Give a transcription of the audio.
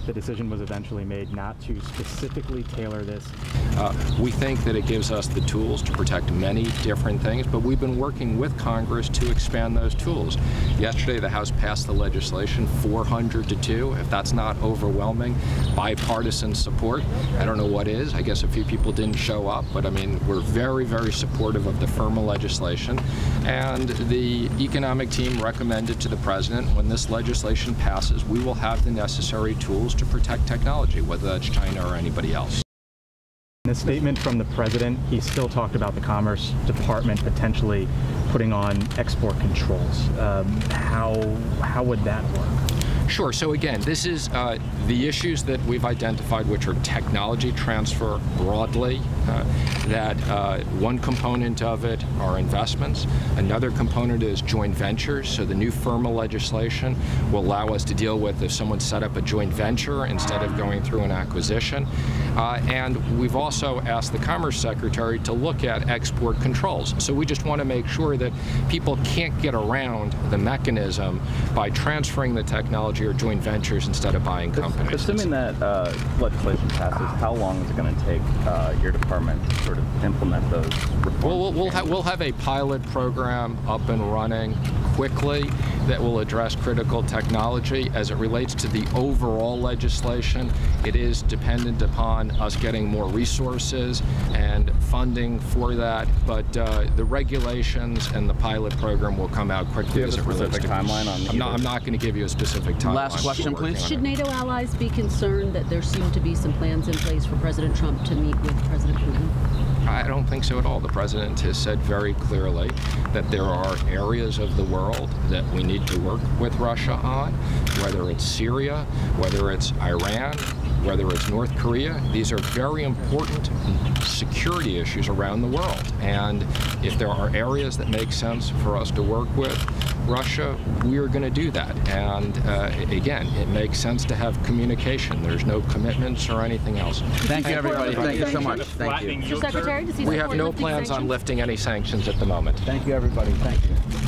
the decision was eventually made not to specifically tailor this? We think that it gives us the tools to protect many different things, but we've been working with Congress to expand those tools. Yesterday, the House passed the legislation 400-2. If that's not overwhelming bipartisan support, I don't know what is. I guess a few people didn't show up, but I mean, we're very, very supportive of the FIRMA legislation. And the economic team recommended to the president, when this legislation passes, we will have the necessary tools to protect technology, whether that's China or anybody else. In a statement from the president, he still talked about the Commerce Department potentially putting on export controls. How would that work? Sure. So again, this is the issues that we've identified, which are technology transfer broadly. One component of it are investments. Another component is joint ventures. So the new FIRMA legislation will allow us to deal with if someone set up a joint venture instead of going through an acquisition. And we've also asked the Commerce Secretary to look at export controls. So we just want to make sure that people can't get around the mechanism by transferring the technology or joint ventures instead of buying companies. Assuming that legislation passes, how long is it going to take your department to sort of implement those reforms? Well, we'll have a pilot program up and running quickly that will address critical technology. As it relates to the overall legislation, it is dependent upon us getting more resources and funding for that, but the regulations and the pilot program will come out quickly as it relates to timeline on I'm not going to give you a specific timeline. Last question, please. Should NATO allies be concerned that there seem to be some plans in place for President Trump to meet with President Putin? I don't think so at all. The president has said very clearly that there are areas of the world that we need to work with Russia on, whether it's Syria, whether it's Iran, whether it's North Korea. These are very important security issues around the world. And if there are areas that make sense for us to work with Russia, we are going to do that. And again, it makes sense to have communication. There's no commitments or anything else. Thank you, everybody. Thank you so much. Thank you. Mr. Secretary, does he We have no lifting plans on sanctions? lifting any sanctions at the moment. Thank you, everybody. Thank you.